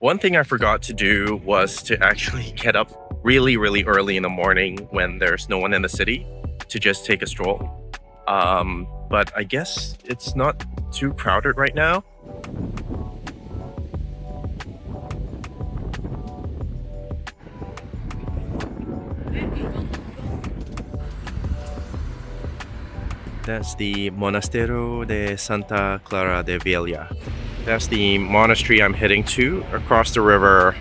One thing I forgot to do was to actually get up really, really early in the morning when there's no one in the city to just take a stroll. But I guess it's not too crowded right now. That's the Monasterio de Santa Clara de Villa. That's the monastery I'm heading to across the river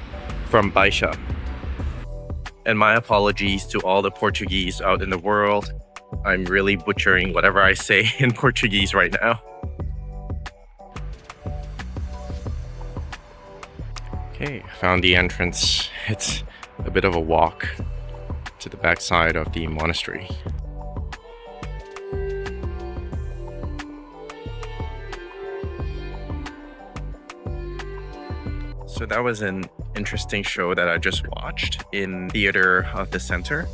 from Baixa. And my apologies to all the Portuguese out in the world. I'm really butchering whatever I say in Portuguese right now. Okay, found the entrance. It's a bit of a walk to the backside of the monastery. So that was an interesting show that I just watched in Theater of the Center.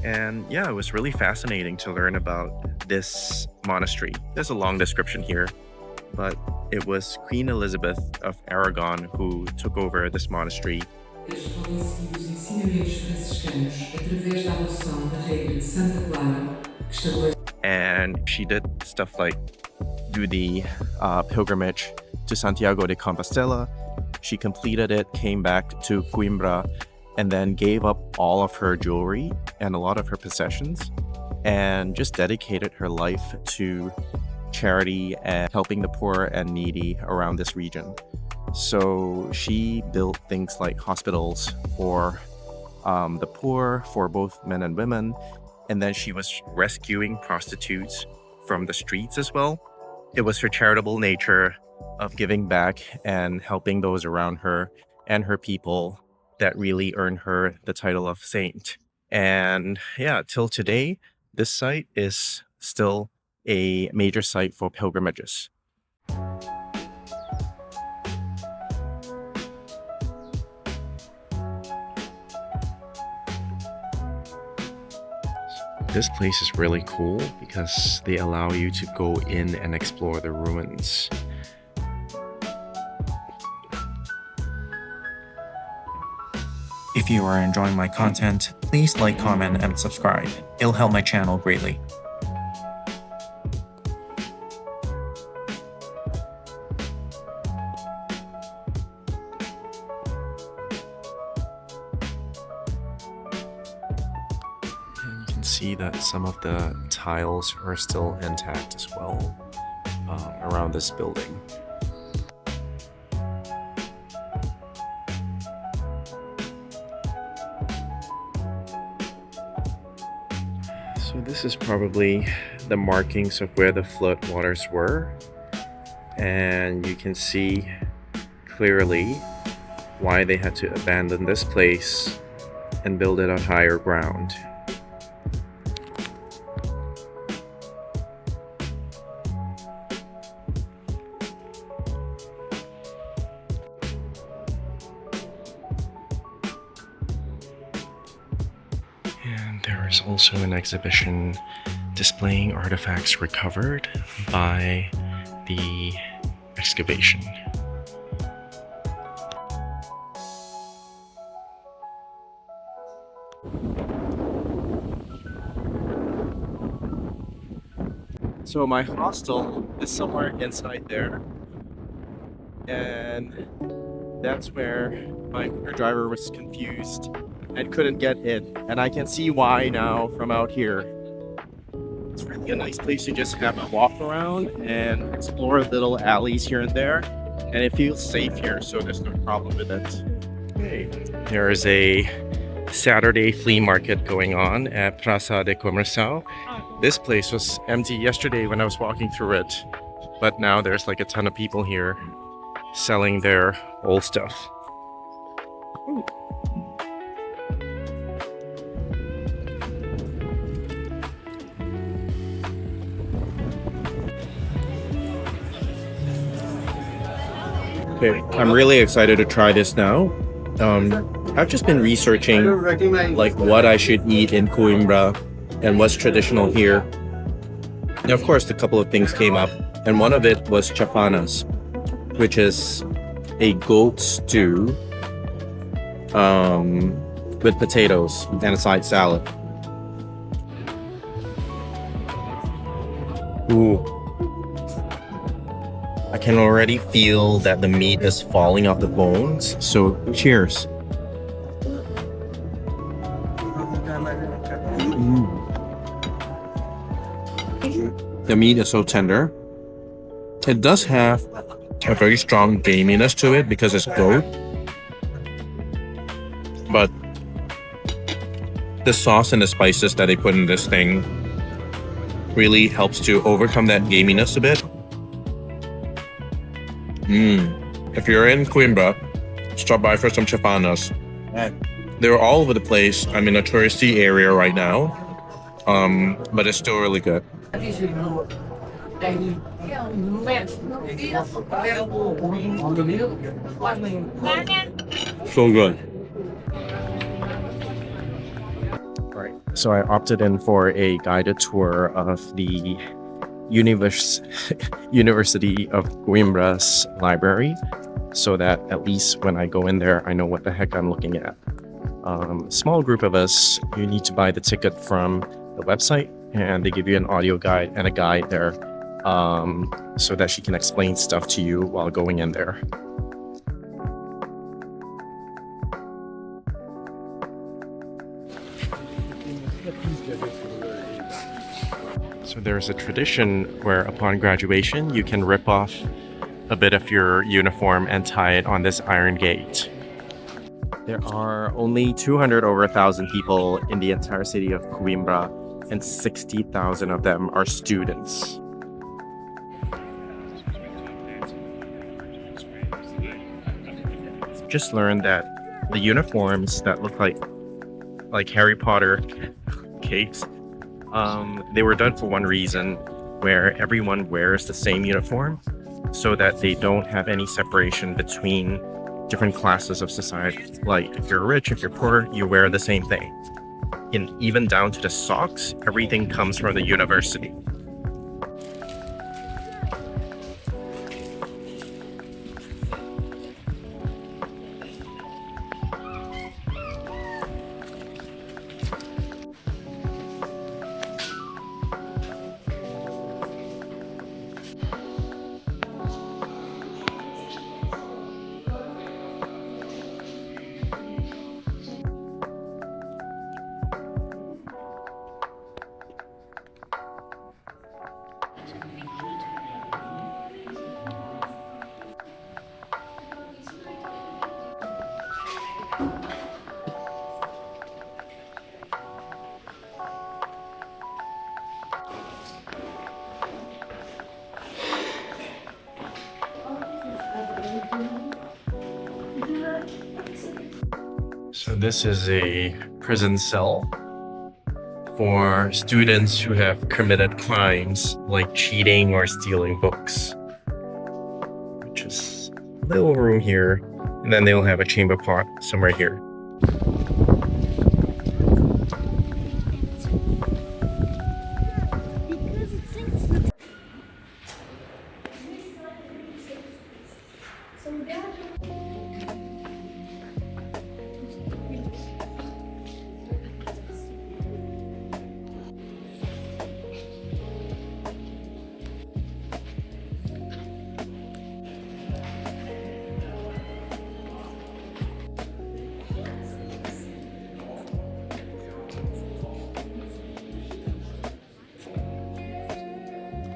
And yeah, it was really fascinating to learn about this monastery. There's a long description here, but it was Queen Elizabeth of Aragon who took over this monastery. And she did stuff like do the pilgrimage to Santiago de Compostela. She completed it, came back to Coimbra, and then gave up all of her jewelry and a lot of her possessions and just dedicated her life to charity and helping the poor and needy around this region. So she built things like hospitals for the poor, for both men and women, and then she was rescuing prostitutes from the streets as well. It was her charitable nature of giving back and helping those around her and her people that really earned her the title of saint. And yeah, till today, this site is still a major site for pilgrimages. This place is really cool because they allow you to go in and explore the ruins. If you are enjoying my content, please like, comment, and subscribe. It'll help my channel greatly. And you can see that some of the tiles are still intact as well around this building. So this is probably the markings of where the flood waters were, and you can see clearly why they had to abandon this place and build it on higher ground. And there is also an exhibition displaying artifacts recovered by the excavation. So my hostel is somewhere inside there, and that's where my Uber driver was confused and couldn't get in, and I can see why now from out here. It's really a nice place to just have a walk around and explore little alleys here and there, and it feels safe here, so there's no problem with it. Okay. There is a Saturday flea market going on at Praça de Comercial. This place was empty yesterday when I was walking through it, but now there's like a ton of people here selling their old stuff. Ooh. Okay, I'm really excited to try this now. I've just been researching like what I should eat in Coimbra and what's traditional here. And of course, a couple of things came up, and one of it was chafanas, which is a goat stew with potatoes and a side salad. Ooh. I can already feel that the meat is falling off the bones. So cheers. The meat is so tender. It does have a very strong gaminess to it because it's goat. But the sauce and the spices that they put in this thing really helps to overcome that gaminess a bit. If you're in Coimbra, stop by for some chapanas. They're all over the place. I'm in a touristy area right now, but it's still really good. So good. Right. So I opted in for a guided tour of the University of Coimbra's library, so that at least when I go in there, I know what the heck I'm looking at. Small group of us, you need to buy the ticket from the website, and they give you an audio guide and a guide there, so that she can explain stuff to you while going in there. So there's a tradition where upon graduation, you can rip off a bit of your uniform and tie it on this iron gate. There are only 200 over 1,000 people in the entire city of Coimbra, and 60,000 of them are students. Just learned that the uniforms that look like Harry Potter capes, they were done for one reason, where everyone wears the same uniform so that they don't have any separation between different classes of society. Like if you're rich, if you're poor, you wear the same thing. And even down to the socks, everything comes from the university. So this is a prison cell for students who have committed crimes like cheating or stealing books. Just a little room here, and then they'll have a chamber pot somewhere here.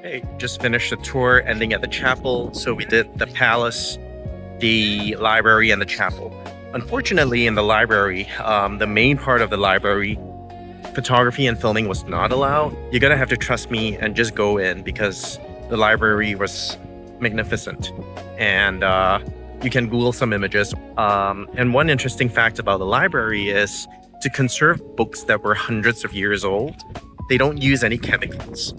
Hey, just finished the tour, ending at the chapel. So we did the palace, the library, and the chapel. Unfortunately, in the library, the main part of the library, photography and filming was not allowed. You're gonna have to trust me and just go in, because the library was magnificent. And you can Google some images. And one interesting fact about the library is to conserve books that were hundreds of years old, they don't use any chemicals.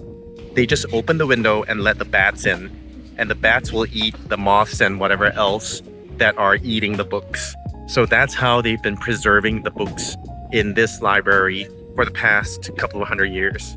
They just open the window and let the bats in, and the bats will eat the moths and whatever else that are eating the books. So that's how they've been preserving the books in this library for the past couple of hundred years.